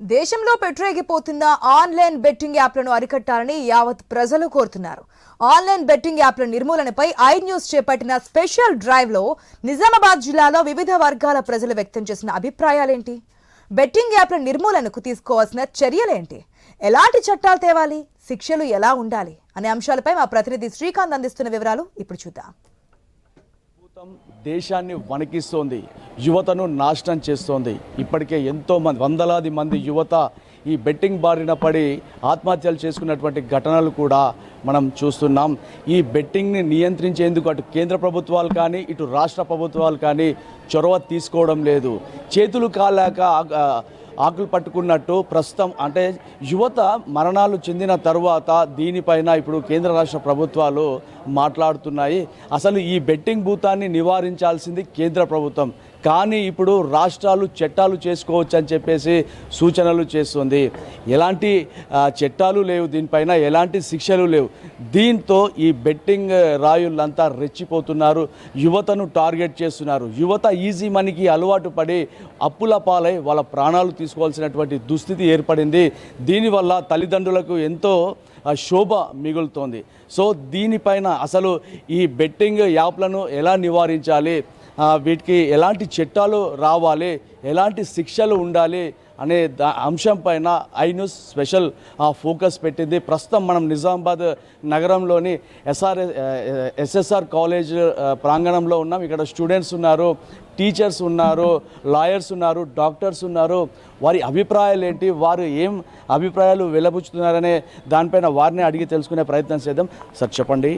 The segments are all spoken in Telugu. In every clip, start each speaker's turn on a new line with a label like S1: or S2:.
S1: దేశంలో పెట్రేగిపోతున్న ఆన్లైన్ బెట్టింగ్ యాప్లను అరికట్టాలని యావత్ ప్రజలు కోరుతున్నారు. ఆన్లైన్ బెట్టింగ్ యాప్ల నిర్మూలనపై ఐ న్యూస్ చేపట్టిన స్పెషల్ డ్రైవ్ లో నిజామాబాద్ జిల్లాలో వివిధ వర్గాల ప్రజలు వ్యక్తం చేసిన అభిప్రాయాలేంటి? బెట్టింగ్ యాప్ల నిర్మూలనకు తీసుకోవాల్సిన చర్యలేంటి? ఎలాంటి చట్టాలు తేవాలి? శిక్షలు ఎలా ఉండాలి అనే అంశాలపై మా ప్రతినిధి శ్రీకాంత్ అందిస్తున్న వివరాలు ఇప్పుడు చూద్దాం.
S2: దేశాన్ని వణికిస్తోంది, యువతను నాశనం చేస్తోంది. ఇప్పటికే ఎంతోమంది వందలాది మంది యువత ఈ బెట్టింగ్ బారిన పడి ఆత్మహత్యలు చేసుకున్నటువంటి ఘటనలు కూడా మనం చూస్తున్నాం. ఈ బెట్టింగ్ని నియంత్రించేందుకు అటు కేంద్ర ప్రభుత్వాలు కానీ ఇటు రాష్ట్ర ప్రభుత్వాలు కానీ చొరవ తీసుకోవడం లేదు. చేతులు కాలాక ఆకులు పట్టుకున్నట్టు ప్రస్తుతం అంటే యువత మరణాలు చెందిన తర్వాత దీనిపైన ఇప్పుడు కేంద్ర రాష్ట్ర ప్రభుత్వాలు మాట్లాడుతున్నాయి. అసలు ఈ బెట్టింగ్ భూతాన్ని నివారించాల్సింది కేంద్ర ప్రభుత్వం, కానీ ఇప్పుడు రాష్ట్రాలు చట్టాలు చేసుకోవచ్చు అని చెప్పేసి సూచనలు చేస్తుంది. ఎలాంటి చట్టాలు లేవు, దీనిపైన ఎలాంటి శిక్షలు లేవు. దీంతో ఈ బెట్టింగ్ రాయుళ్ళంతా రెచ్చిపోతున్నారు, యువతను టార్గెట్ చేస్తున్నారు. యువత ఈజీ మనీకి అలవాటు పడి అప్పుల పాలై వాళ్ళ ప్రాణాలు తీసుకోవాల్సినటువంటి దుస్థితి ఏర్పడింది. దీనివల్ల తల్లిదండ్రులకు ఎంతో శోభ మిగులుతోంది. సో దీనిపైన అసలు ఈ బెట్టింగ్ యాప్లను ఎలా నివారించాలి, వీటికి ఎలాంటి చట్టాలు రావాలి, ఎలాంటి శిక్షలు ఉండాలి అనే అంశం పైన ఐ న్యూస్ స్పెషల్ ఫోకస్ పెట్టింది. ప్రస్తుతం మనం నిజామాబాద్ నగరంలోని ఎస్ఎస్ఆర్ కాలేజ్ ప్రాంగణంలో ఉన్నాం. ఇక్కడ స్టూడెంట్స్ ఉన్నారు, టీచర్స్ ఉన్నారు, లాయర్స్ ఉన్నారు, డాక్టర్స్ ఉన్నారు. వారి అభిప్రాయాలు ఏంటి, వారు ఏం అభిప్రాయాలు వెలబుచ్చుతున్నారనే దానిపైన వారిని అడిగి తెలుసుకునే ప్రయత్నం చేద్దాం. సార్ చెప్పండి,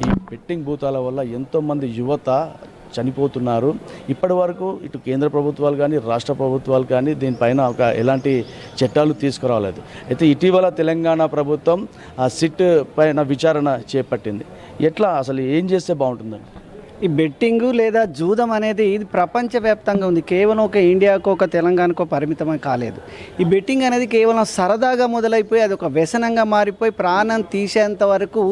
S2: ఈ బెట్టింగ్ భూతాల వల్ల ఎంతోమంది యువత చనిపోతున్నారు. ఇప్పటి వరకు ఇటు కేంద్ర ప్రభుత్వాలు కానీ రాష్ట్ర ప్రభుత్వాలు కానీ దీనిపైన ఎలాంటి చట్టాలు తీసుకురాలేదు. అయితే ఇటీవల తెలంగాణ ప్రభుత్వం సిట్ పైన విచారణ చేపట్టింది. ఎట్లా అసలు ఏం చేస్తే బాగుంటుందండి?
S3: ఈ బెట్టింగ్ లేదా జూదం అనేది ఇది ప్రపంచవ్యాప్తంగా ఉంది, కేవలం ఒక ఇండియాకో ఒక తెలంగాణకో పరిమితమే కాలేదు. ఈ బెట్టింగ్ అనేది కేవలం సరదాగా మొదలైపోయి అది ఒక వ్యసనంగా మారిపోయి ప్రాణం తీసేంత వరకు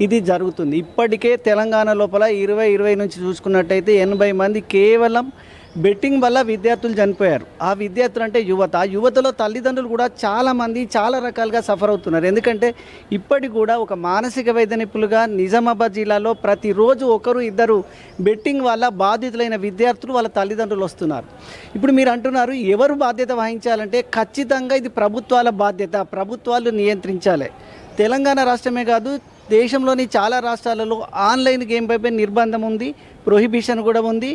S3: ఇది జరుగుతుంది. ఇప్పటికే తెలంగాణ లోపల 2020 నుంచి చూసుకున్నట్టయితే 80 మంది కేవలం బెట్టింగ్ వల్ల విద్యార్థులు చనిపోయారు. ఆ విద్యార్థులు అంటే యువతలో తల్లిదండ్రులు కూడా చాలామంది చాలా రకాలుగా సఫర్ అవుతున్నారు. ఎందుకంటే ఇప్పటికి కూడా ఒక మానసిక వైద్య నిపుణులుగా నిజామాబాద్ జిల్లాలో ప్రతిరోజు ఒకరు ఇద్దరు బెట్టింగ్ వల్ల బాధితులైన విద్యార్థులు వాళ్ళ తల్లిదండ్రులు వస్తున్నారు. ఇప్పుడు మీరు అంటున్నారు ఎవరు బాధ్యత వహించాలంటే ఖచ్చితంగా ఇది ప్రభుత్వాల బాధ్యత, ప్రభుత్వాలు నియంత్రించాలి. తెలంగాణ రాష్ట్రమే కాదు, దేశంలోని చాలా రాష్ట్రాలలో ఆన్లైన్ గేమ్ పై నిర్బంధం ఉంది, ప్రొహిబిషన్ కూడా ఉంది,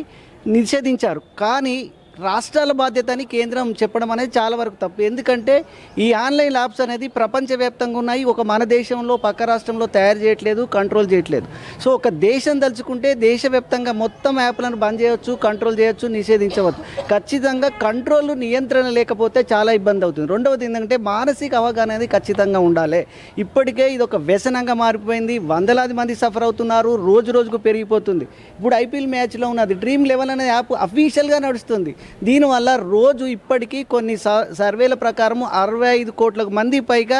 S3: నిషేధించారు. కానీ రాష్ట్రాల బాధ్యత అని కేంద్రం చెప్పడం అనేది చాలా వరకు తప్పు. ఎందుకంటే ఈ ఆన్లైన్ యాప్స్ అనేది ప్రపంచవ్యాప్తంగా ఉన్నాయి, ఒక మన దేశంలో పక్క రాష్ట్రంలో తయారు చేయట్లేదు, కంట్రోల్ చేయట్లేదు. సో ఒక దేశం తలుచుకుంటే దేశవ్యాప్తంగా మొత్తం యాప్లను బంద్ చేయవచ్చు, కంట్రోల్ చేయొచ్చు, నిషేధించవచ్చు. ఖచ్చితంగా కంట్రోల్ నియంత్రణ లేకపోతే చాలా ఇబ్బంది అవుతుంది. రెండవది ఏంటంటే మానసిక అవగాహన అనేది ఖచ్చితంగా ఉండాలి. ఇప్పటికే ఇది ఒక వ్యసనంగా మారిపోయింది, వందలాది మంది సఫర్ అవుతున్నారు, రోజు రోజుకు పెరిగిపోతుంది. ఇప్పుడు ఐపీఎల్ మ్యాచ్లో ఉన్నది Dream11 అనే యాప్ అఫీషియల్గా నడుస్తుంది. దీనివల్ల రోజు ఇప్పటికీ కొన్ని సర్వేల ప్రకారం 65 కోట్ల మంది పైగా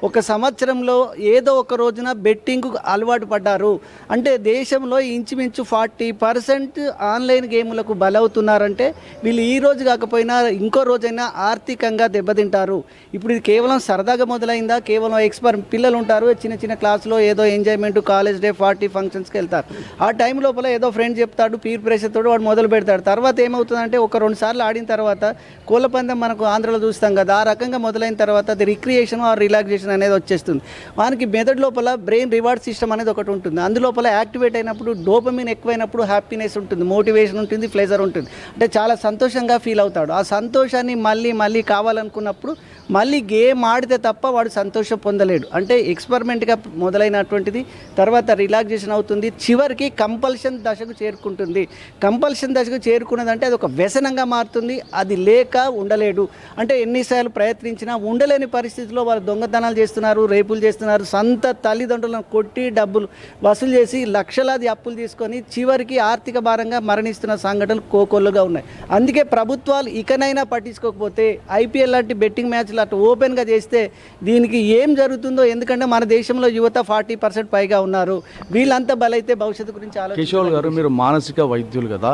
S3: ఒక సంవత్సరంలో ఏదో ఒక రోజున బెట్టింగ్ అలవాటు పడ్డారు. అంటే దేశంలో ఇంచుమించు 40% ఆన్లైన్ గేములకు బలవుతున్నారంటే వీళ్ళు ఈ రోజు కాకపోయినా ఇంకో రోజైనా ఆర్థికంగా దెబ్బతింటారు. ఇప్పుడు ఇది కేవలం సరదాగా మొదలైందా? కేవలం పిల్లలు ఉంటారు, చిన్న చిన్న క్లాసులో ఏదో ఎంజాయ్మెంట్, కాలేజ్ డే, పార్టీ ఫంక్షన్స్కి వెళ్తారు. ఆ టైం లోపల ఏదో ఫ్రెండ్ చెప్తాడు, పీర్ ప్రెషర్ తోడు వాడు మొదలు పెడతాడు. తర్వాత ఏమవుతుందంటే ఒక 2 సార్లు ఆడిన తర్వాత కోళ్ళ పందెం మనకు ఆంధ్రలో చూస్తాం కదా, ఆ రకంగా మొదలైన తర్వాత అది రిక్రియేషన్ ఆర్ రిలాక్సేషన్ అనేది వచ్చేస్తుంది. వానికి మెదడు లోపల బ్రెయిన్ రివార్డ్ సిస్టమ్ అనేది ఒకటి ఉంటుంది. అందులోపల యాక్టివేట్ అయినప్పుడు డోపమిన్ ఎక్కువైనప్పుడు హ్యాపీనెస్ ఉంటుంది, మోటివేషన్ ఉంటుంది, ప్లెజర్ ఉంటుంది. అంటే చాలా సంతోషంగా ఫీల్ అవుతాడు. ఆ సంతోషాన్ని మళ్ళీ కావాలనుకున్నప్పుడు మళ్ళీ గేమ్ ఆడితే తప్ప వాడు సంతోషం పొందలేడు. అంటే ఎక్స్పెరిమెంట్గా మొదలైనటువంటిది తర్వాత రిలాక్సేషన్ అవుతుంది, చివరికి కంపల్షన్ దశకు చేరుకుంటుంది. కంపల్షన్ దశకు చేరుకున్నదంటే అది ఒక వ్యసనంగా మారుతుంది. అది లేక ఉండలేడు. అంటే ఎన్నిసార్లు ప్రయత్నించినా ఉండలేని పరిస్థితిలో వాళ్ళు దొంగతనాలు చేస్తున్నారు, రేపులు చేస్తున్నారు, సొంత తల్లిదండ్రులను కొట్టి డబ్బులు వసూలు చేసి లక్షలాది అప్పులు తీసుకొని చివరికి ఆర్థిక భారంగా మరణిస్తున్న సంఘటనలు కోకొల్లుగా ఉన్నాయి. అందుకే ప్రభుత్వాలు ఇకనైనా పట్టించుకోకపోతే ఐపీఎల్ లాంటి బెట్టింగ్ మ్యాచ్లు అటు ఓపెన్గా చేస్తే దీనికి ఏం జరుగుతుందో, ఎందుకంటే మన దేశంలో యువత 40% పైగా ఉన్నారు. వీళ్ళంతా బలైతే భవిష్యత్తు గురించి
S2: కిషోర్ గారు, మీరు మానసిక వైద్యులు కదా,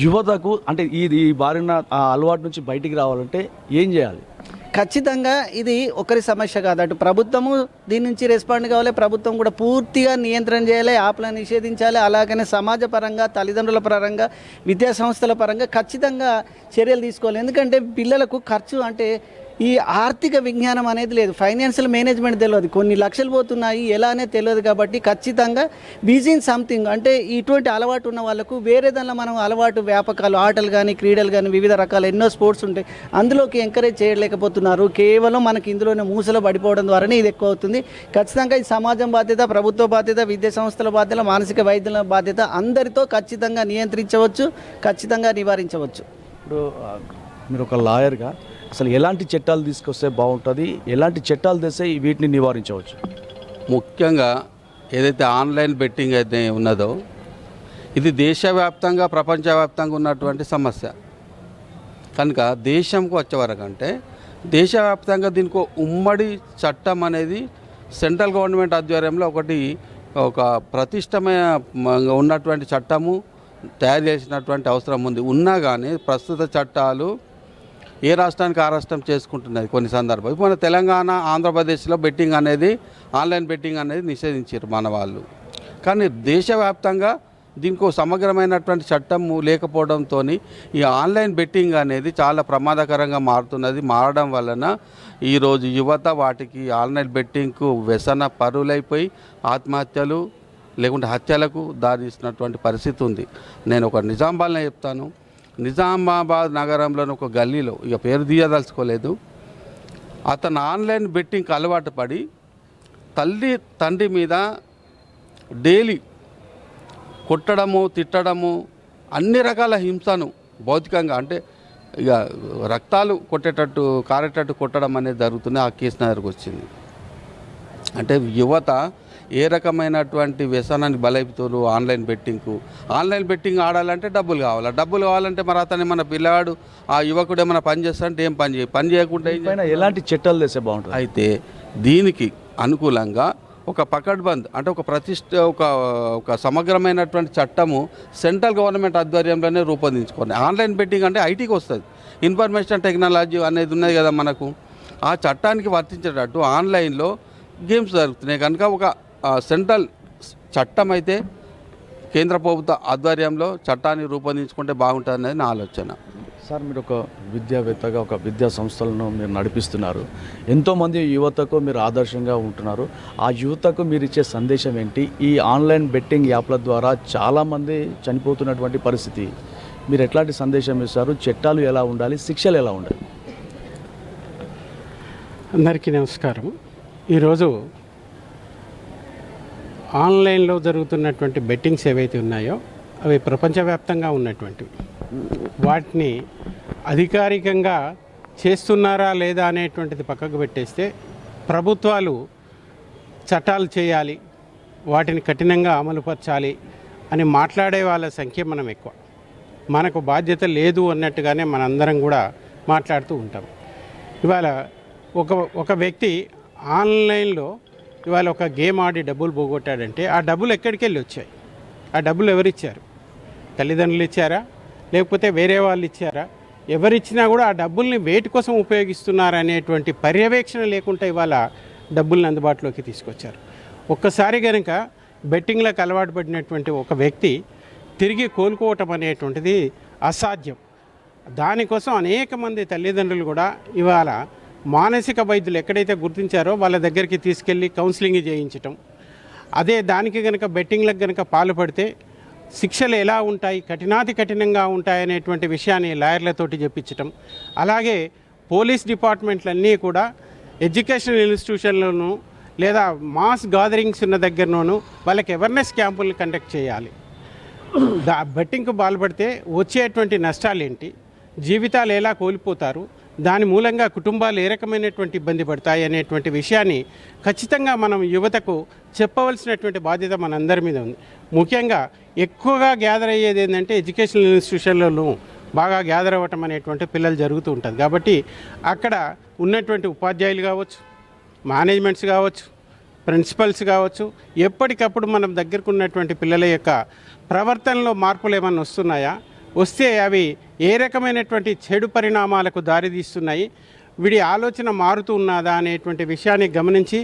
S2: యువతకు అంటే ఈ బారిన ఆ అలవాటు నుంచి బయటికి రావాలంటే ఏం చేయాలి?
S3: ఖచ్చితంగా ఇది ఒకరి సమస్య కాదు. అటు ప్రభుత్వము దీని నుంచి రెస్పాండ్ కావాలి, ప్రభుత్వం కూడా పూర్తిగా నియంత్రణ చేయాలి, యాప్లను నిషేధించాలి. అలాగనే సమాజ పరంగా, తల్లిదండ్రుల పరంగా, విద్యా సంస్థల పరంగా ఖచ్చితంగా చర్యలు తీసుకోవాలి. ఎందుకంటే పిల్లలకు ఖర్చు అంటే ఈ ఆర్థిక విజ్ఞానం అనేది లేదు, ఫైనాన్షియల్ మేనేజ్మెంట్ తెలియదు, కొన్ని లక్షలు పోతున్నాయి ఎలా అనేది తెలియదు. కాబట్టి ఖచ్చితంగా బిజీ ఇన్ సంథింగ్ అంటే ఇటువంటి అలవాటు ఉన్న వాళ్ళకు వేరే దానిలో మనం అలవాటు వ్యాపకాలు, ఆటలు కానీ, క్రీడలు కానీ, వివిధ రకాల ఎన్నో స్పోర్ట్స్ ఉంటాయి, అందులోకి ఎంకరేజ్ చేయలేకపోతున్నారు. కేవలం మనకి ఇందులోనే మూసలో పడిపోవడం ద్వారానే ఇది ఎక్కువ అవుతుంది. ఖచ్చితంగా ఈ సమాజం బాధ్యత, ప్రభుత్వ బాధ్యత, విద్యా సంస్థల బాధ్యత, మానసిక వైద్యుల బాధ్యత అందరితో ఖచ్చితంగా నియంత్రించవచ్చు, ఖచ్చితంగా నివారించవచ్చు.
S2: ఇప్పుడు మీరు ఒక లాయర్గా అసలు ఎలాంటి చట్టాలు తీసుకొస్తే బాగుంటుంది, ఎలాంటి చట్టాలు తెస్తే వీటిని నివారించవచ్చు?
S4: ముఖ్యంగా ఏదైతే ఆన్లైన్ బెట్టింగ్ అయితే ఉన్నదో ఇది దేశవ్యాప్తంగా, ప్రపంచవ్యాప్తంగా ఉన్నటువంటి సమస్య కనుక దేశంకు వచ్చేవరకంటే దేశవ్యాప్తంగా దీనికి ఉమ్మడి చట్టం అనేది సెంట్రల్ గవర్నమెంట్ ఆధ్వర్యంలో ఒక ప్రతిష్టమైన ఉన్నటువంటి చట్టము తయారు చేసినటువంటి అవసరం ఉంది. ఉన్నా కానీ ప్రస్తుత చట్టాలు ఏ రాష్ట్రానికి ఆ రాష్ట్రం చేసుకుంటున్నది కొన్ని సందర్భాలు. మన తెలంగాణ, ఆంధ్రప్రదేశ్లో బెట్టింగ్ అనేది, ఆన్లైన్ బెట్టింగ్ అనేది నిషేధించారు మన వాళ్ళు. కానీ దేశవ్యాప్తంగా దీనికి సమగ్రమైనటువంటి చట్టం లేకపోవడంతో ఈ ఆన్లైన్ బెట్టింగ్ అనేది చాలా ప్రమాదకరంగా మారుతున్నది. మారడం వలన ఈరోజు యువత వాటికి ఆన్లైన్ బెట్టింగ్కు వ్యసన పరులైపోయి ఆత్మహత్యలు లేకుంటే హత్యలకు దారిస్తున్నటువంటి పరిస్థితి ఉంది. నేను ఒక నిజామాబాద్లో చెప్తాను. నిజామాబాద్ నగరంలోని ఒక గల్లీలో, ఇక పేరు తీయదలుచుకోలేదు, అతను ఆన్లైన్ బెట్టింగ్కి అలవాటు పడి తల్లి తండ్రి మీద డైలీ కొట్టడము, తిట్టడము, అన్ని రకాల హింసను భౌతికంగా అంటే ఇక రక్తాలు కారేటట్టు కొట్టడం అనేది జరుగుతుంది. ఆ కేసు నా దగ్గరకు వచ్చింది. అంటే యువత ఏ రకమైనటువంటి వ్యసనానికి బలైపోతారు ఆన్లైన్ బెట్టింగ్ ఆడాలంటే డబ్బులు కావాలంటే మరి అతను మన పిల్లవాడు, ఆ యువకుడు ఏమైనా పని చేస్తాడంటే ఏం పని చేయకుండా
S2: ఎలాంటి చట్టాలు తెస్తే బాగుంటుంది?
S4: అయితే దీనికి అనుకూలంగా ఒక పకడ్బంద్ అంటే ఒక సమగ్రమైనటువంటి చట్టము సెంట్రల్ గవర్నమెంట్ ఆధ్వర్యంలోనే రూపొందించుకోండి. ఆన్లైన్ బెట్టింగ్ అంటే ఐటీకి వస్తుంది, ఇన్ఫర్మేషన్ టెక్నాలజీ అనేది ఉన్నది కదా మనకు. ఆ చట్టానికి వర్తించేటట్టు ఆన్లైన్లో గేమ్స్ జరుగుతున్నాయి కనుక ఒక సెంట్రల్ చట్టం అయితే కేంద్ర ప్రభుత్వ ఆధ్వర్యంలో చట్టాన్ని రూపొందించుకుంటే బాగుంటుంది అనేది నా ఆలోచన.
S2: సార్, మీరు ఒక విద్యావేత్తగా ఒక విద్యా సంస్థలను మీరు నడిపిస్తున్నారు, ఎంతోమంది యువతకు మీరు ఆదర్శంగా ఉంటున్నారు. ఆ యువతకు మీరు ఇచ్చే సందేశం ఏంటి? ఈ ఆన్లైన్ బెట్టింగ్ యాప్ల ద్వారా చాలామంది చనిపోతున్నటువంటి పరిస్థితి, మీరు ఎట్లాంటి సందేశం ఇస్తారు? చట్టాలు ఎలా ఉండాలి, శిక్షలు ఎలా ఉండాలి?
S5: అందరికీ నమస్కారం. ఈరోజు ఆన్లైన్లో జరుగుతున్నటువంటి బెట్టింగ్స్ ఏవైతే ఉన్నాయో అవి ప్రపంచవ్యాప్తంగా ఉన్నటువంటివి. వాటిని అధికారికంగా చేస్తున్నారా లేదా అనేటువంటిది పక్కకు పెట్టేస్తే ప్రభుత్వాలు చట్టాలు చేయాలి, వాటిని కఠినంగా అమలుపరచాలి అని మాట్లాడే వాళ్ళ సంఖ్య మనం ఎక్కువ. మనకు బాధ్యత లేదు అన్నట్టుగానే మనందరం కూడా మాట్లాడుతూ ఉంటాం. ఇవాళ ఒక వ్యక్తి ఆన్లైన్లో ఇవాళ ఒక గేమ్ ఆడి డబ్బులు పోగొట్టాడంటే ఆ డబ్బులు ఎక్కడికి వెళ్ళి వచ్చాయి? ఆ డబ్బులు ఎవరిచ్చారు? తల్లిదండ్రులు ఇచ్చారా, లేకపోతే వేరే వాళ్ళు ఇచ్చారా? ఎవరిచ్చినా కూడా ఆ డబ్బుల్ని వేటి కోసం ఉపయోగిస్తున్నారు అనేటువంటి పర్యవేక్షణ లేకుండా ఇవాళ డబ్బుల్ని అందుబాటులోకి తీసుకొచ్చారు. ఒక్కసారి కనుక బెట్టింగ్లకు అలవాటు పడినటువంటి ఒక వ్యక్తి తిరిగి కోలుకోవటం అనేటువంటిది అసాధ్యం. దానికోసం అనేక మంది తల్లిదండ్రులు కూడా ఇవాళ మానసిక వైద్యులు ఎక్కడైతే గుర్తించారో వాళ్ళ దగ్గరికి తీసుకెళ్ళి కౌన్సిలింగ్ చేయించటం, అదే దానికి కనుక బెట్టింగ్లకు కనుక పాల్పడితే శిక్షలు ఎలా ఉంటాయి, కఠినాతి కఠినంగా ఉంటాయనేటువంటి విషయాన్ని లాయర్లతోటి చెప్పించటం, అలాగే పోలీస్ డిపార్ట్మెంట్లన్నీ కూడా ఎడ్యుకేషనల్ ఇన్స్టిట్యూషన్లను లేదా మాస్ గ్యాదరింగ్స్ ఉన్న దగ్గరనోను వాళ్ళకి అవేర్నెస్ క్యాంపులను కండక్ట్ చేయాలి. బెట్టింగ్కు పాల్పడితే వచ్చేటువంటి నష్టాలు ఏంటి, జీవితాలు ఎలా కోల్పోతారు, దాని మూలంగా కుటుంబాలు ఏ రకమైనటువంటి ఇబ్బంది పడతాయి అనేటువంటి విషయాన్ని ఖచ్చితంగా మనం యువతకు చెప్పవలసినటువంటి బాధ్యత మనందరి మీద ఉంది. ముఖ్యంగా ఎక్కువగా గ్యాదర్ అయ్యేది ఏంటంటే ఎడ్యుకేషనల్ ఇన్స్టిట్యూషన్లలో బాగా గ్యాదర్ అవ్వటం అనేటువంటి పిల్లలు జరుగుతూ ఉంటుంది. కాబట్టి అక్కడ ఉన్నటువంటి ఉపాధ్యాయులు కావచ్చు, మేనేజ్మెంట్స్ కావచ్చు, ప్రిన్సిపల్స్ కావచ్చు, ఎప్పటికప్పుడు మనం దగ్గరకు ఉన్నటువంటి పిల్లల యొక్క ప్రవర్తనలో మార్పులు ఏమైనా వస్తున్నాయా, వస్తే అవి ఏ రకమైనటువంటి చెడు పరిణామాలకు దారితీస్తున్నాయి, వీడి ఆలోచన మారుతూ ఉన్నదా అనేటువంటి విషయాన్ని గమనించి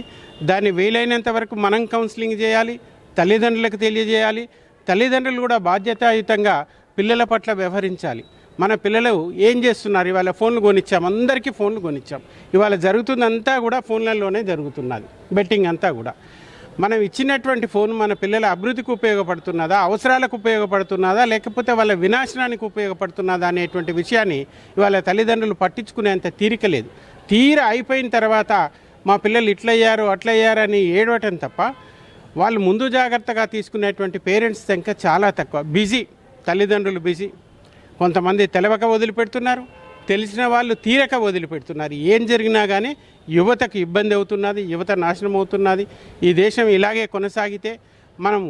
S5: దాన్ని వీలైనంత వరకు మనం కౌన్సిలింగ్ చేయాలి, తల్లిదండ్రులకు తెలియజేయాలి. తల్లిదండ్రులు కూడా బాధ్యతాయుతంగా పిల్లల పట్ల వ్యవహరించాలి. మన పిల్లలు ఏం చేస్తున్నారు, ఇవాళ ఫోన్లు కొనిచ్చాం, అందరికీ ఫోన్లు కొనిచ్చాం, ఇవాళ జరుగుతుందంతా కూడా ఫోన్లలోనే జరుగుతున్నది. బెట్టింగ్ అంతా కూడా మనం ఇచ్చినటువంటి ఫోన్ మన పిల్లల అభివృద్ధికి ఉపయోగపడుతున్నదా, అవసరాలకు ఉపయోగపడుతున్నదా, లేకపోతే వాళ్ళ వినాశనానికి ఉపయోగపడుతున్నదా అనేటువంటి విషయాన్ని ఇవాళ తల్లిదండ్రులు పట్టించుకునేంత తీరిక లేదు. తీర అయిపోయిన తర్వాత మా పిల్లలు ఇట్లయ్యారు అట్లయ్యారు అని ఏడవటం తప్ప వాళ్ళు ముందు జాగ్రత్తగా తీసుకునేటువంటి పేరెంట్స్ సంఖ్య చాలా తక్కువ. బిజీ, తల్లిదండ్రులు బిజీ. కొంతమంది తెలవక వదిలిపెడుతున్నారు, తెలిసిన వాళ్ళు తీరక వదిలిపెడుతున్నారు. ఏం జరిగినా కానీ యువతకు ఇబ్బంది అవుతున్నది, యువత నాశనం అవుతున్నది. ఈ దేశం ఇలాగే కొనసాగితే మనము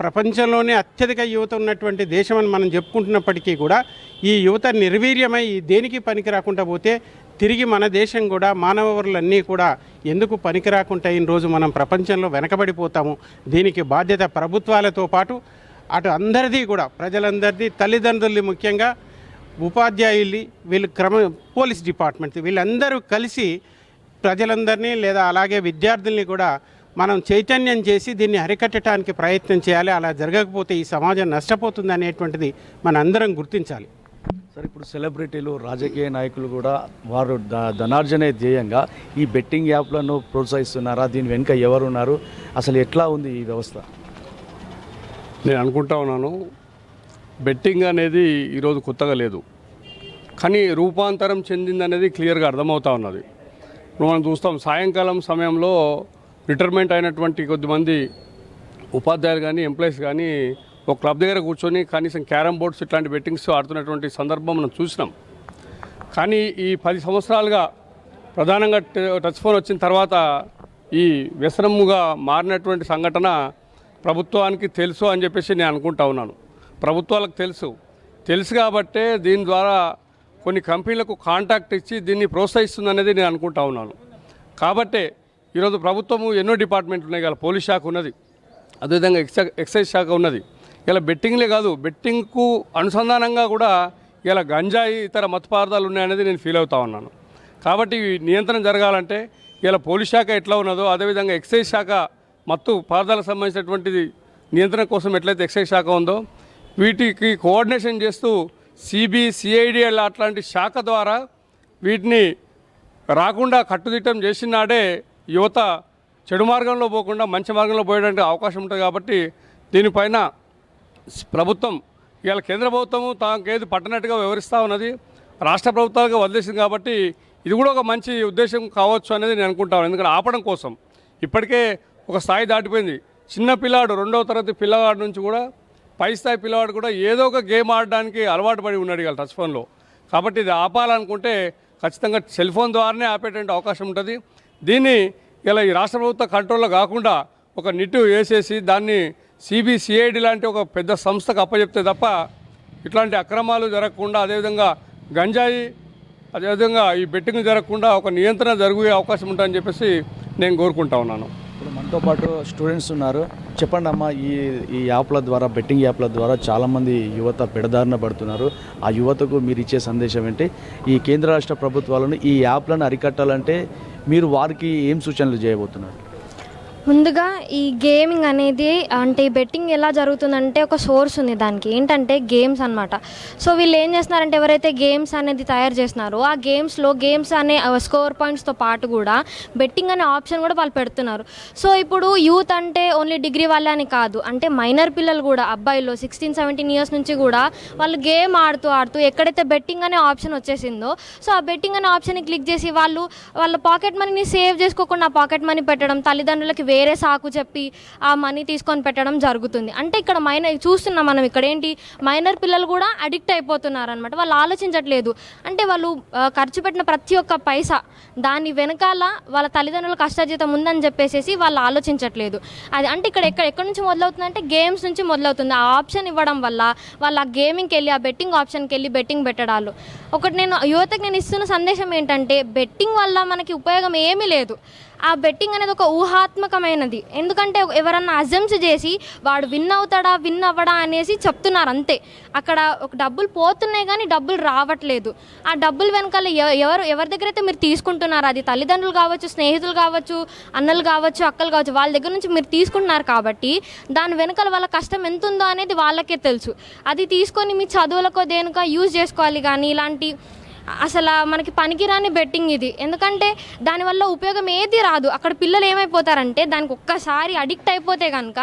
S5: ప్రపంచంలోనే అత్యధిక యువత ఉన్నటువంటి దేశం అని మనం చెప్పుకుంటున్నప్పటికీ కూడా ఈ యువత నిర్వీర్యమై దేనికి పనికి రాకుండా పోతే తిరిగి మన దేశం కూడా మానవ వనరులన్నీ కూడా ఎందుకు పనికి రాకుండా ఈరోజు మనం ప్రపంచంలో వెనకబడిపోతాము. దీనికి బాధ్యత ప్రభుత్వాలతో పాటు అటు అందరిది కూడా, ప్రజలందరిది, తల్లిదండ్రులు ముఖ్యంగా, ఉపాధ్యాయుల్ని, వీళ్ళు పోలీస్ డిపార్ట్మెంట్, వీళ్ళందరూ కలిసి ప్రజలందరినీ లేదా అలాగే విద్యార్థుల్ని కూడా మనం చైతన్యం చేసి దీన్ని అరికట్టడానికి ప్రయత్నం చేయాలి. అలా జరగకపోతే ఈ సమాజం నష్టపోతుంది అనేటువంటిది మన అందరం గుర్తించాలి.
S2: సార్, ఇప్పుడు సెలబ్రిటీలు, రాజకీయ నాయకులు కూడా వారు ధనార్జనే ధ్యేయంగా ఈ బెట్టింగ్ యాప్లను ప్రోత్సహిస్తున్నారా? దీని వెనుక ఎవరున్నారు? అసలు ఎట్లా ఉంది ఈ వ్యవస్థ?
S6: నేను అనుకుంటా ఉన్నాను, బెట్టింగ్ అనేది ఈరోజు కొత్తగా లేదు, కానీ రూపాంతరం చెందిందనేది క్లియర్గా అర్థమవుతా ఉన్నది. ఇప్పుడు మనం చూస్తాం, సాయంకాలం సమయంలో రిటైర్మెంట్ అయినటువంటి కొద్దిమంది ఉపాధ్యాయులు కానీ ఎంప్లాయీస్ కానీ ఒక క్లబ్ దగ్గర కూర్చొని కనీసం క్యారమ్ బోర్డ్స్ ఇట్లాంటి బెట్టింగ్స్ ఆడుతున్నటువంటి సందర్భం మనం చూసినాం. కానీ ఈ 10 సంవత్సరాలుగా ప్రధానంగా టచ్ ఫోన్ వచ్చిన తర్వాత ఈ వ్యసనముగా మారినటువంటి సంఘటన ప్రభుత్వానికి తెలుసు అని చెప్పేసి నేను అనుకుంటా ఉన్నాను. ప్రభుత్వాలకు తెలుసు కాబట్టే దీని ద్వారా కొన్ని కంపెనీలకు కాంటాక్ట్ ఇచ్చి దీన్ని ప్రోత్సహిస్తుంది అనేది నేను అనుకుంటా ఉన్నాను. కాబట్టే ఈరోజు ప్రభుత్వము ఎన్నో డిపార్ట్మెంట్లు ఉన్నాయి. ఇలా పోలీస్ శాఖ ఉన్నది, అదేవిధంగా ఎక్సైజ్ శాఖ ఉన్నది. ఇలా బెట్టింగ్లే కాదు, బెట్టింగ్కు అనుసంధానంగా కూడా ఇలా గంజాయి ఇతర మత్తు పదార్థాలు ఉన్నాయనేది నేను ఫీల్ అవుతా ఉన్నాను. కాబట్టి నియంత్రణ జరగాలంటే ఇలా పోలీస్ శాఖ ఎట్లా ఉన్నదో అదేవిధంగా ఎక్సైజ్ శాఖ మత్తు పదార్థాలకు సంబంధించినటువంటిది నియంత్రణ కోసం ఎట్లయితే ఎక్సైజ్ శాఖ ఉందో వీటికి కోఆర్డినేషన్ చేస్తూ సిఐడి అట్లాంటి శాఖ ద్వారా వీటిని రాకుండా కట్టుదిట్టం చేసినాడే యువత చెడు మార్గంలో పోకుండా మంచి మార్గంలో పోయడానికి అవకాశం ఉంటుంది. కాబట్టి దీనిపైన ప్రభుత్వం ఇవాళ కేంద్ర ప్రభుత్వము తాకేది పట్టనట్టుగా వ్యవహరిస్తూ ఉన్నది, రాష్ట్ర ప్రభుత్వాలుగా వదిలేసింది. కాబట్టి ఇది కూడా ఒక మంచి ఉద్దేశం కావచ్చు అనేది నేను అనుకుంటాను. ఎందుకంటే ఆపడం కోసం ఇప్పటికే ఒక స్థాయి దాటిపోయింది. చిన్న పిల్లాడు 2వ తరగతి పిల్లవాడి నుంచి కూడా పై స్థాయి పిల్లవాడు కూడా ఏదో ఒక గేమ్ ఆడడానికి అలవాటు పడి ఉన్నాడు ఇవాళ టచ్ ఫోన్లో. కాబట్టి ఇది ఆపాలనుకుంటే ఖచ్చితంగా సెల్ ఫోన్ ద్వారానే ఆపేటువంటి అవకాశం ఉంటుంది. దీన్ని ఇలా ఈ రాష్ట్ర ప్రభుత్వ కంట్రోల్లో కాకుండా ఒక నిట్టు వేసేసి దాన్ని సిఐడి లాంటి ఒక పెద్ద సంస్థకు అప్పచెప్తే తప్ప ఇట్లాంటి అక్రమాలు జరగకుండా, అదేవిధంగా గంజాయి, అదేవిధంగా ఈ బెట్టింగ్ జరగకుండా ఒక నియంత్రణ జరిగే అవకాశం ఉంటుందని చెప్పేసి నేను కోరుకుంటా ఉన్నాను.
S2: ఇప్పుడు మనతో పాటు స్టూడెంట్స్ ఉన్నారు. చెప్పండి అమ్మా, ఈ యాప్ల ద్వారా, బెట్టింగ్ యాప్ల ద్వారా చాలామంది యువత పెడదారిన పడుతున్నారు. ఆ యువతకు మీరు ఇచ్చే సందేశం ఏంటి? ఈ కేంద్ర రాష్ట్ర ప్రభుత్వాలను ఈ యాప్లను అరికట్టాలంటే మీరు వారికి ఏం సూచనలు చేయబోతున్నారు?
S7: ముందుగా ఈ గేమింగ్ అనేది అంటే ఈ బెట్టింగ్ ఎలా జరుగుతుందంటే ఒక సోర్స్ ఉంది దానికి, ఏంటంటే గేమ్స్ అనమాట. సో వీళ్ళు ఏం చేస్తున్నారంటే ఎవరైతే గేమ్స్ అనేది తయారు చేస్తున్నారో ఆ గేమ్స్ అనే స్కోర్ పాయింట్స్తో పాటు కూడా బెట్టింగ్ అనే ఆప్షన్ కూడా వాళ్ళు పెడుతున్నారు. సో ఇప్పుడు యూత్ అంటే ఓన్లీ డిగ్రీ వాళ్ళే అని కాదు, అంటే మైనర్ పిల్లలు కూడా, అబ్బాయిలు 16-17 ఇయర్స్ నుంచి కూడా వాళ్ళు గేమ్ ఆడుతూ ఎక్కడైతే బెట్టింగ్ అనే ఆప్షన్ వచ్చేసిందో సో ఆ బెట్టింగ్ అనే ఆప్షన్ని క్లిక్ చేసి వాళ్ళ పాకెట్ మనీని సేవ్ చేసుకోకుండా ఆ పాకెట్ మనీ పెట్టడం, తల్లిదండ్రులకి వేరే సాకు చెప్పి ఆ మనీ తీసుకొని పెట్టడం జరుగుతుంది. అంటే ఇక్కడ చూస్తున్నాం మనం, ఇక్కడ ఏంటి, మైనర్ పిల్లలు కూడా అడిక్ట్ అయిపోతున్నారు అనమాట. వాళ్ళు ఆలోచించట్లేదు, అంటే వాళ్ళు ఖర్చు పెట్టిన ప్రతి ఒక్క పైసా దాని వెనకాల వాళ్ళ తల్లిదండ్రుల కష్టజీతం ఉందని చెప్పేసి వాళ్ళు ఆలోచించట్లేదు. అది అంటే ఎక్కడి నుంచి మొదలవుతుందంటే గేమ్స్ నుంచి మొదలవుతుంది. ఆ ఆప్షన్ ఇవ్వడం వల్ల వాళ్ళు ఆ గేమింగ్కి వెళ్ళి, ఆ బెట్టింగ్ ఆప్షన్కి వెళ్ళి బెట్టింగ్ పెట్టడాలు. ఒకటి యువతకు నేను ఇస్తున్న సందేశం ఏంటంటే బెట్టింగ్ వల్ల మనకి ఉపయోగం ఏమీ లేదు. ఆ బెట్టింగ్ అనేది ఒక ఊహాత్మకమైనది. ఎందుకంటే ఎవరన్నా అజమ్స్ చేసి వాడు విన్ అవుతాడా విన్ అవ్వడా అనేసి చెప్తున్నారు అంతే. అక్కడ ఒక డబ్బులు పోతున్నాయి కానీ డబ్బులు రావట్లేదు. ఆ డబ్బులు వెనకాల ఎవరి దగ్గర అయితే మీరు తీసుకుంటున్నారు, అది తల్లిదండ్రులు కావచ్చు, స్నేహితులు కావచ్చు, అన్నలు కావచ్చు, అక్కలు కావచ్చు, వాళ్ళ దగ్గర నుంచి మీరు తీసుకుంటున్నారు కాబట్టి దాని వెనకాల వాళ్ళ కష్టం ఎంత ఉందో అనేది వాళ్ళకే తెలుసు. అది తీసుకొని మీ చదువులకో దేనికో యూజ్ చేసుకోవాలి. కానీ ఇలాంటి అసలు మనకి పనికిరాని బెట్టింగ్ ఇది. ఎందుకంటే దానివల్ల ఉపయోగం ఏది రాదు. అక్కడ పిల్లలు ఏమైపోతారంటే దానికి ఒక్కసారి అడిక్ట్ అయిపోతే కనుక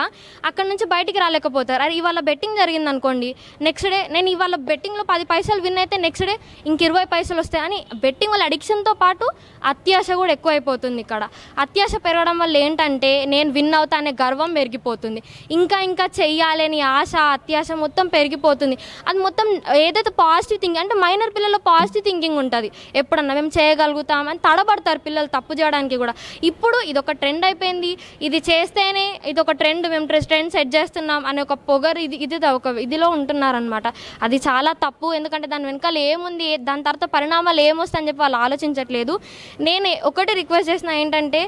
S7: అక్కడ నుంచి బయటికి రాలేకపోతారు. అది ఇవాళ బెట్టింగ్ జరిగింది అనుకోండి, నెక్స్ట్ డే నేను ఇవాళ బెట్టింగ్లో 10 పైసలు విన్ అయితే నెక్స్ట్ డే ఇంక 20 పైసలు వస్తాయని బెట్టింగ్ వల్ల అడిక్షన్తో పాటు అత్యాశ కూడా ఎక్కువైపోతుంది. ఇక్కడ అత్యాశ పెరగడం వల్ల ఏంటంటే నేను విన్ అవుతా అనే గర్వం పెరిగిపోతుంది. ఇంకా ఇంకా చెయ్యాలని ఆశ, అత్యాశ మొత్తం పెరిగిపోతుంది. అది మొత్తం ఏదైతే పాజిటివ్ థింకింగ్ అంటే మైనర్ పిల్లల్లో పాజిటివ్ థింకింగ్ ఉంటుంది. ఎప్పుడన్నా మేము చేయగలుగుతాం అని తడబడతారు పిల్లలు తప్పు చేయడానికి కూడా. ఇప్పుడు ఇది ఒక ట్రెండ్ అయిపోయింది, ఇది చేస్తేనే ఇది ఒక ట్రెండ్, మేము ట్రెండ్ సెట్ చేస్తున్నాం అనే ఒక పొగరు ఇది ఒక ఇదిలో ఉంటున్నారనమాట. అది చాలా తప్పు. ఎందుకంటే దాని వెనకాల ఏముంది, దాని తర్వాత పరిణామాలు ఏమొస్తాయని చెప్పి వాళ్ళు ఆలోచించట్లేదు. నేను ఒకటి రిక్వెస్ట్ చేసిన ఏంటంటే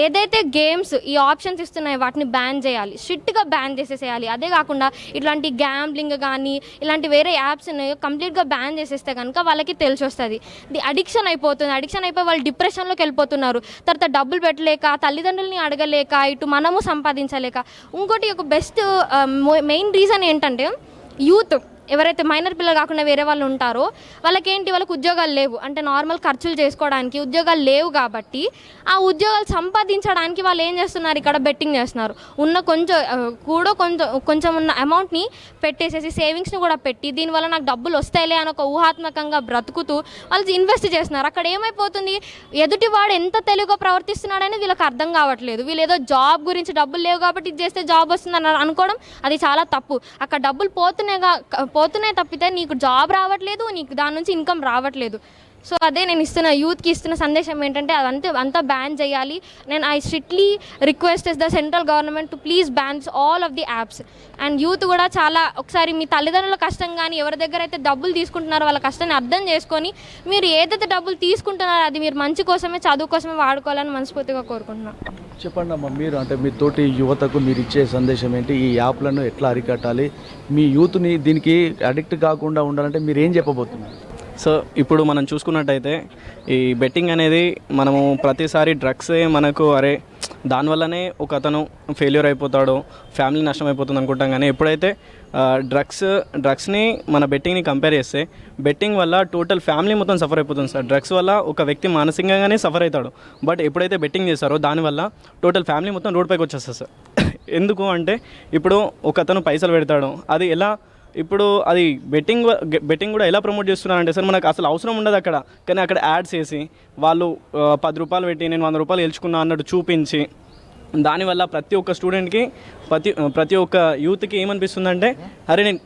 S7: ఏదైతే గేమ్స్ ఈ ఆప్షన్స్ ఇస్తున్నాయో వాటిని బ్యాన్ చేయాలి, స్ట్రిక్ట్గా బ్యాన్ చేసేసేయాలి. అదే కాకుండా ఇట్లాంటి గ్యాంబ్లింగ్ కానీ ఇలాంటి వేరే యాప్స్ ఉన్నాయో కంప్లీట్గా బ్యాన్ చేసేస్తే కనుక వాళ్ళకి తెలిసి వస్తుంది. ఇది అడిక్షన్ అయిపోతుంది. అడిక్షన్ అయిపోయి వాళ్ళు డిప్రెషన్లోకి వెళ్ళిపోతున్నారు. తర్వాత డబ్బులు పెట్టలేక, తల్లిదండ్రులని అడగలేక, ఇటు మనము సంపాదించలేక. ఇంకోటి ఒక బెస్ట్ మెయిన్ రీజన్ ఏంటంటే యూత్ ఎవరైతే మైనర్ పిల్లలు కాకుండా వేరే వాళ్ళు ఉంటారో వాళ్ళకేంటి, వాళ్ళకి ఉద్యోగాలు లేవు. అంటే నార్మల్ ఖర్చులు చేసుకోవడానికి ఉద్యోగాలు లేవు కాబట్టి ఆ ఉద్యోగాలు సంపాదించడానికి వాళ్ళు ఏం చేస్తున్నారు, ఇక్కడ బెట్టింగ్ చేస్తున్నారు. ఉన్న కొంచెం ఉన్న అమౌంట్ని పెట్టేసేసి సేవింగ్స్ని కూడా పెట్టి దీనివల్ల నాకు డబ్బులు వస్తాయిలే అని ఒక ఊహాత్మకంగా బ్రతుకుతూ వాళ్ళు ఇన్వెస్ట్ చేస్తున్నారు. అక్కడ ఏమైపోతుంది, ఎదుటివాడు ఎంత తెలుగుగా ప్రవర్తిస్తున్నాడని వీళ్ళకి అర్థం కావట్లేదు. వీళ్ళు ఏదో జాబ్ గురించి డబ్బులు లేవు కాబట్టి ఇది చేస్తే జాబ్ వస్తుందని అనుకోవడం అది చాలా తప్పు. అక్కడ డబ్బులు పోతున్నాయి తప్పితే నీకు జాబ్ రావట్లేదు, నీకు దాని నుంచి ఇన్కమ్ రావట్లేదు. సో అదే నేను యూత్కి ఇస్తున్న సందేశం ఏంటంటే అంతా బ్యాన్ చేయాలి. నేను I strictly request the central government to please bans all of the apps. And youth కూడా చాలా ఒకసారి మీ తల్లిదండ్రుల కష్టం కానీ ఎవరి దగ్గర అయితే డబ్బులు తీసుకుంటున్నారో వాళ్ళ కష్టాన్ని అర్థం చేసుకొని మీరు ఏదైతే డబ్బులు తీసుకుంటున్నారో అది మీరు మంచి కోసమే, చదువు కోసమే వాడుకోవాలని మనస్ఫూర్తిగా కోరుకుంటున్నాను.
S2: చెప్పండి అమ్మ, మీరు అంటే మీ తోటి యువతకు మీరు ఇచ్చే సందేశం ఏంటి? ఈ యాప్లను ఎట్లా అరికట్టాలి? మీ యూత్ని దీనికి అడిక్ట్ కాకుండా ఉండాలంటే మీరు ఏం చెప్పబోతున్నారు?
S8: సో ఇప్పుడు మనం చూసుకున్నట్టయితే ఈ బెట్టింగ్ అనేది మనము ప్రతిసారి డ్రగ్సే మనకు దానివల్లనే ఒక అతను ఫెయిల్యూర్ అయిపోతాడు, ఫ్యామిలీ నష్టం అయిపోతుంది అనుకుంటాం. కానీ ఎప్పుడైతే డ్రగ్స్ని మన బెట్టింగ్ని కంపేర్ చేస్తే బెట్టింగ్ వల్ల టోటల్ ఫ్యామిలీ మొత్తం సఫర్ అయిపోతుంది సార్. డ్రగ్స్ వల్ల ఒక వ్యక్తి మానసికంగానే సఫర్ అవుతాడు, బట్ ఎప్పుడైతే బెట్టింగ్ చేస్తారో దానివల్ల టోటల్ ఫ్యామిలీ మొత్తం రోడ్ పైకి వచ్చేస్తుంది సార్. ఎందుకు అంటే ఇప్పుడు ఒక అతను పైసలు పెడతాడు, అది ఎలా ఇప్పుడు అది బెట్టింగ్ కూడా ఎలా ప్రమోట్ చేస్తున్నారంటే సార్ మనకు అసలు అవసరం ఉండదు అక్కడ, కానీ అక్కడ యాడ్స్ వేసి వాళ్ళు 10 రూపాయలు పెట్టి నేను 100 రూపాయలు గెలుచుకున్నా అన్నట్టు చూపించి దానివల్ల ప్రతి ఒక్క స్టూడెంట్కి ప్రతి ఒక్క యూత్కి ఏమనిపిస్తుందంటే అరే నేను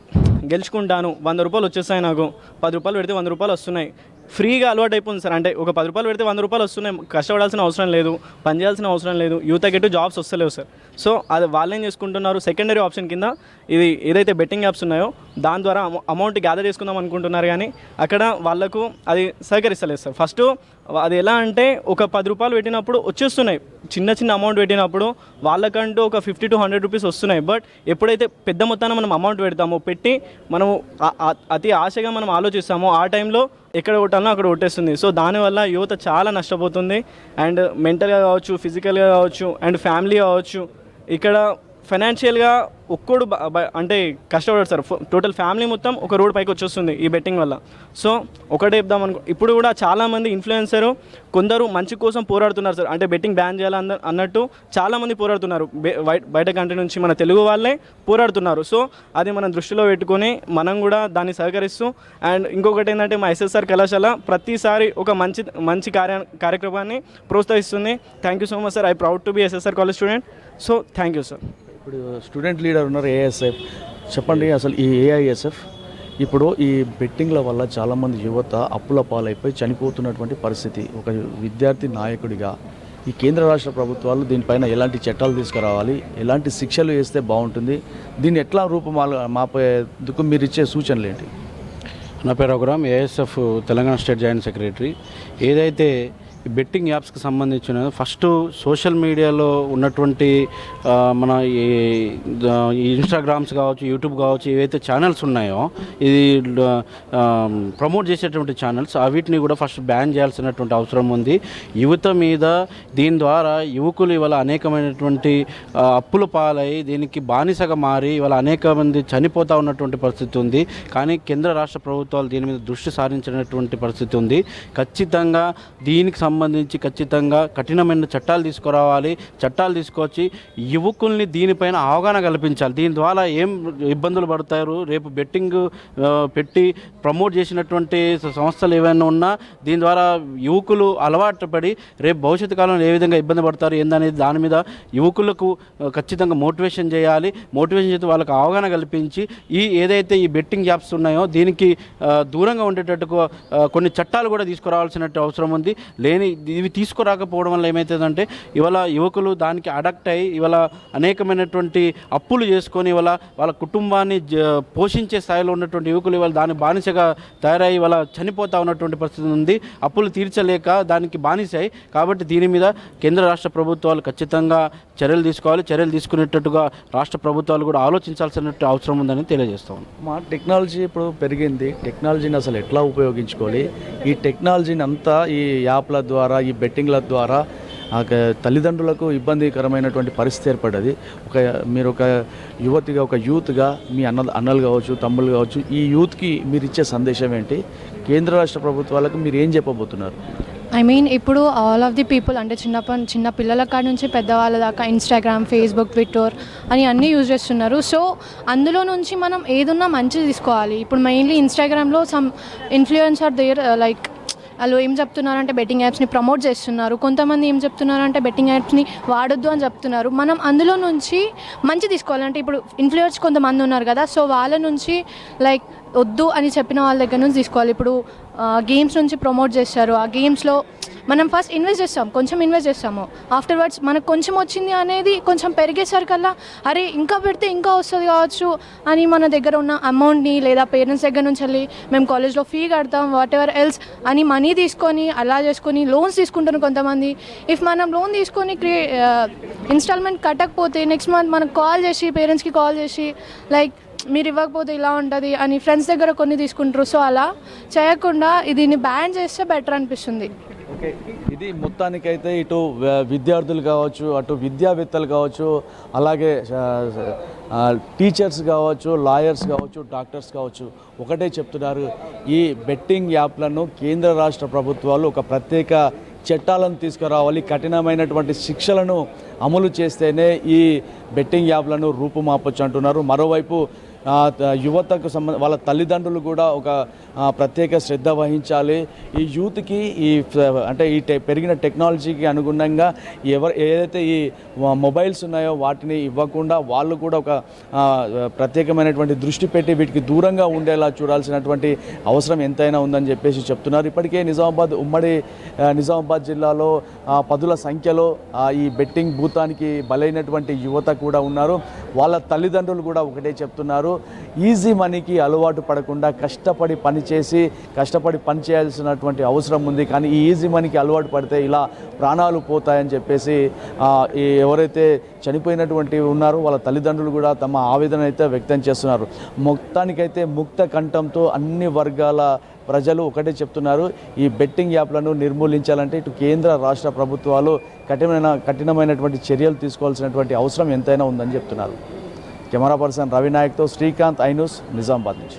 S8: గెలుచుకుంటాను, 100 రూపాయలు వచ్చేస్తాయి, నాకు 10 రూపాయలు పెడితే 100 రూపాయలు వస్తున్నాయి, ఫ్రీగా అలవాటు అయిపోతుంది సార్. అంటే ఒక 10 రూపాయలు పెడితే 100 రూపాయలు వస్తున్నాయి, కష్టపడాల్సిన అవసరం లేదు, పని చేయాల్సిన అవసరం లేదు, యూత్ ఎటు జాబ్స్ వస్తలేవు సార్. సో అది వాళ్ళు ఏం చేసుకుంటున్నారు, సెకండరీ ఆప్షన్ కింద ఇది ఏదైతే బెట్టింగ్ యాప్స్ ఉన్నాయో దాని ద్వారా అమౌంట్ గ్యాదర్ చేసుకుందాం అనుకుంటున్నారు, కానీ అక్కడ వాళ్ళకు అది సహకరిస్తలేదు సార్. ఫస్ట్ అది ఎలా అంటే ఒక 10 రూపాయలు పెట్టినప్పుడు వచ్చేస్తున్నాయి, చిన్న అమౌంట్ పెట్టినప్పుడు వాళ్ళకంటూ ఒక 50 to 100 రూపీస్ వస్తున్నాయి. బట్ ఎప్పుడైతే పెద్ద మొత్తాన్ని మనం అమౌంట్ పెడతామో, పెట్టి మనము అతి ఆశగా మనం ఆలోచిస్తామో ఆ టైంలో ఎక్కడ కొట్టాలనో అక్కడ కొట్టేస్తుంది. సో దానివల్ల యువత చాలా నష్టపోతుంది. అండ్ మెంటల్గా కావచ్చు, ఫిజికల్గా కావచ్చు, అండ్ ఫ్యామిలీ కావచ్చు. ఇక్కడ ఫైనాన్షియల్గా ఒక్కడు అంటే కష్టపడతారు సార్. టోటల్ ఫ్యామిలీ మొత్తం ఒక రోడ్ పైకి వచ్చేస్తుంది ఈ బెట్టింగ్ వల్ల. సో ఒకటే చెప్దాం ఇప్పుడు కూడా చాలామంది ఇన్ఫ్లుయెన్సర్ కొందరు మంచి కోసం పోరాడుతున్నారు సార్. అంటే బెట్టింగ్ బ్యాన్ చేయాలని అన్నట్టు చాలామంది పోరాడుతున్నారు, బయట కంట్రీ నుంచి మన తెలుగు వాళ్ళే పోరాడుతున్నారు. సో అది మనం దృష్టిలో పెట్టుకొని మనం కూడా దాన్ని సహకరిస్తూ, అండ్ ఇంకొకటి ఏంటంటే మా ఎస్ఎస్ఆర్ కళాశాల ప్రతిసారి ఒక మంచి కార్యక్రమాన్ని ప్రోత్సహిస్తుంది. Thank you so much sir. I proud to be SSR college student. So thank you sir.
S2: ఇప్పుడు స్టూడెంట్ లీడర్ ఉన్నారు ఏఐఎస్ఎఫ్, చెప్పండి అసలు ఈ ఏఐఎస్ఎఫ్ ఇప్పుడు ఈ బెట్టింగ్ల వల్ల చాలామంది యువత అప్పుల పాలైపోయి చనిపోతున్నటువంటి పరిస్థితి. ఒక విద్యార్థి నాయకుడిగా ఈ కేంద్ర రాష్ట్ర ప్రభుత్వాలు దీనిపైన ఎలాంటి చట్టాలు తీసుకురావాలి, ఎలాంటి శిక్షలు వేస్తే బాగుంటుంది, దీన్ని ఎట్లా మాపేందుకు మీరు ఇచ్చే సూచనలు ఏంటి?
S9: నా పేరు Raghuram, ASF Telangana state joint secretary. ఏదైతే బెట్టింగ్ యాప్స్కి సంబంధించిన ఫస్ట్ సోషల్ మీడియాలో ఉన్నటువంటి మన ఈ ఇన్స్టాగ్రామ్స్ కావచ్చు, యూట్యూబ్ కావచ్చు, ఏవైతే ఛానల్స్ ఉన్నాయో ఇది ప్రమోట్ చేసేటువంటి ఛానల్స్ వీటిని కూడా ఫస్ట్ బ్యాన్ చేయాల్సినటువంటి అవసరం ఉంది. యువత మీద దీని ద్వారా యువకులు ఇవాళ అనేకమైనటువంటి అప్పుల పాలై దీనికి బానిసగా మారి ఇవాళ అనేక మంది చనిపోతూ ఉన్నటువంటి పరిస్థితి ఉంది. కానీ కేంద్ర రాష్ట్ర ప్రభుత్వాలు దీని మీద దృష్టి సారించినటువంటి పరిస్థితి ఉంది. ఖచ్చితంగా దీనికి సంబంధించి ఖచ్చితంగా కఠినమైన చట్టాలు తీసుకురావాలి. చట్టాలు తీసుకొచ్చి యువకుల్ని దీనిపైన అవగాహన కల్పించాలి. దీని ద్వారా ఏం ఇబ్బందులు పడతారు, రేపు బెట్టింగ్ పెట్టి ప్రమోట్ చేసినటువంటి సంస్థలు ఏవైనా ఉన్నా దీని ద్వారా యువకులు అలవాటు పడి రేపు భవిష్యత్తు కాలంలో ఏ విధంగా ఇబ్బంది పడతారు ఏందనేది దాని మీద యువకులకు ఖచ్చితంగా మోటివేషన్ చేయాలి. మోటివేషన్ చేసి వాళ్ళకి అవగాహన కల్పించి ఏదైతే ఈ బెట్టింగ్ యాప్స్ ఉన్నాయో దీనికి దూరంగా ఉండేటట్టుగా కొన్ని చట్టాలు కూడా తీసుకురావాల్సిన అవసరం ఉంది. ఇవి తీసుకురాకపోవడం వల్ల ఏమవుతుందంటే ఇవాళ యువకులు దానికి అడక్ట్ అయ్యి ఇవాళ అనేకమైనటువంటి అప్పులు చేసుకొని ఇవాళ వాళ్ళ కుటుంబాన్ని పోషించే స్థాయిలో ఉన్నటువంటి యువకులు ఇవాళ దాని బానిసగా తయారై ఇవాళ చనిపోతూ ఉన్నటువంటి పరిస్థితి ఉంది. అప్పులు తీర్చలేక దానికి బానిసాయి. కాబట్టి దీని మీద కేంద్ర రాష్ట్ర ప్రభుత్వాలు ఖచ్చితంగా చర్యలు తీసుకోవాలి. చర్యలు తీసుకునేటట్టుగా రాష్ట్ర ప్రభుత్వాలు కూడా ఆలోచించాల్సిన అవసరం ఉందని తెలియజేస్తాం.
S2: మా టెక్నాలజీ ఇప్పుడు పెరిగింది. టెక్నాలజీని అసలు ఎట్లా ఉపయోగించుకోవాలి, ఈ టెక్నాలజీని అంతా ఈ యాప్ల ద్వారా, ఈ బెట్టింగ్ల ద్వారా తల్లిదండ్రులకు ఇబ్బందికరమైనటువంటి పరిస్థితి ఏర్పడ్డది. మీరు ఒక యువతిగా, ఒక యూత్గా మీ అన్నలు కావచ్చు, తమ్ముళ్ళు కావచ్చు, ఈ యూత్కి మీరు ఇచ్చే సందేశం ఏంటి? కేంద్ర రాష్ట్ర ప్రభుత్వాలకు మీరు ఏం చెప్పబోతున్నారు?
S10: ఇప్పుడు ఆల్ ఆఫ్ ది పీపుల్ అంటే చిన్న పిల్లల కాడ నుంచి పెద్దవాళ్ళ దాకా ఇన్స్టాగ్రామ్, ఫేస్బుక్, ట్విట్టర్ అని అన్నీ యూజ్ చేస్తున్నారు. సో అందులో నుంచి మనం ఏదున్నా మంచిది తీసుకోవాలి. ఇప్పుడు మెయిన్లీ ఇన్స్టాగ్రామ్లో సమ్ ఇన్ఫ్లుయెన్సర్ దేర్ లైక్ వాళ్ళు ఏం చెప్తున్నారంటే బెట్టింగ్ యాప్స్ని ప్రమోట్ చేస్తున్నారు. కొంతమంది ఏం చెప్తున్నారంటే బెట్టింగ్ యాప్స్ని వాడొద్దు అని చెప్తున్నారు. మనం అందులో నుంచి మంచి తీసుకోవాలంటే ఇప్పుడు ఇన్ఫ్లుయెన్స్ కొంతమంది ఉన్నారు కదా, సో వాళ్ళ నుంచి లైక్ వద్దు అని చెప్పిన వాళ్ళ దగ్గర నుంచి తీసుకోవాలి. ఇప్పుడు గేమ్స్ నుంచి ప్రమోట్ చేస్తారు. ఆ గేమ్స్లో మనం ఫస్ట్ కొంచెం ఇన్వెస్ట్ చేస్తాము. ఆఫ్టర్వర్డ్స్ మనకు కొంచెం వచ్చింది అనేది కొంచెం పెరిగేసరికల్లా అరే ఇంకా పెడితే ఇంకా వస్తుంది కావచ్చు అని మన దగ్గర ఉన్న అమౌంట్ని లేదా పేరెంట్స్ దగ్గర నుంచి వెళ్ళి మేము కాలేజ్లో ఫీ కడతాం వాట్ ఎవర్ ఎల్స్ అని మనీ తీసుకొని అలా చేసుకొని లోన్స్ తీసుకుంటారు కొంతమంది. ఇఫ్ మనం లోన్ తీసుకొని ఇన్స్టాల్మెంట్ కట్టకపోతే నెక్స్ట్ మంత్ మనకు కాల్ చేసి పేరెంట్స్కి కాల్ చేసి లైక్ మీరు ఇవ్వకపోతే ఇలా ఉంటుంది అని ఫ్రెండ్స్ దగ్గర కొన్ని తీసుకుంటారు. సో అలా చేయకుండా దీన్ని బ్యాన్ చేస్తే బెటర్ అనిపిస్తుంది.
S2: ఓకే, ఇది మొత్తానికైతే ఇటు విద్యార్థులు కావచ్చు, అటు విద్యావేత్తలు కావచ్చు, అలాగే టీచర్స్ కావచ్చు, లాయర్స్ కావచ్చు, డాక్టర్స్ కావచ్చు ఒకటే చెప్తున్నారు, ఈ బెట్టింగ్ యాప్లను కేంద్ర రాష్ట్ర ప్రభుత్వాలు ఒక ప్రత్యేక చట్టాలను తీసుకురావాలి. కఠినమైనటువంటి శిక్షలను అమలు చేస్తేనే ఈ బెట్టింగ్ యాప్లను రూపుమాపొచ్చు అంటున్నారు. మరోవైపు యువతకు వాళ్ళ తల్లిదండ్రులు కూడా ఒక ప్రత్యేక శ్రద్ధ వహించాలి. ఈ యూత్కి అంటే ఈ పెరిగిన టెక్నాలజీకి అనుగుణంగా ఏదైతే ఈ మొబైల్స్ ఉన్నాయో వాటిని ఇవ్వకుండా వాళ్ళు కూడా ఒక ప్రత్యేకమైనటువంటి దృష్టి పెట్టి వీటికి దూరంగా ఉండేలా చూడాల్సినటువంటి అవసరం ఎంతైనా ఉందని చెప్పేసి చెప్తున్నారు. ఇప్పటికే ఉమ్మడి నిజామాబాద్ జిల్లాలో పదుల సంఖ్యలో ఈ బెట్టింగ్ భూతానికి బలైనటువంటి యువత కూడా ఉన్నారు. వాళ్ళ తల్లిదండ్రులు కూడా ఒకటే చెప్తున్నారు, ఈజీ మనీకి అలవాటు పడకుండా కష్టపడి పని చేయాల్సినటువంటి అవసరం ఉంది. కానీ ఈ ఈజీ మనీకి అలవాటు పడితే ఇలా ప్రాణాలు పోతాయని చెప్పేసి ఎవరైతే చనిపోయినటువంటి ఉన్నారో వాళ్ళ తల్లిదండ్రులు కూడా తమ ఆవేదన అయితే వ్యక్తం చేస్తున్నారు. మొత్తానికైతే ముక్త కంఠంతో అన్ని వర్గాల ప్రజలు ఒకటే చెప్తున్నారు, ఈ బెట్టింగ్ యాప్లను నిర్మూలించాలంటే ఇటు కేంద్ర రాష్ట్ర ప్రభుత్వాలు కఠినమైనటువంటి చర్యలు తీసుకోవాల్సినటువంటి అవసరం ఎంతైనా ఉందని చెప్తున్నారు. కెమెరా పర్సన్ రవి నాయక్తో శ్రీకాంత్, ఐ న్యూస్, నిజామాబాద్ నుంచి.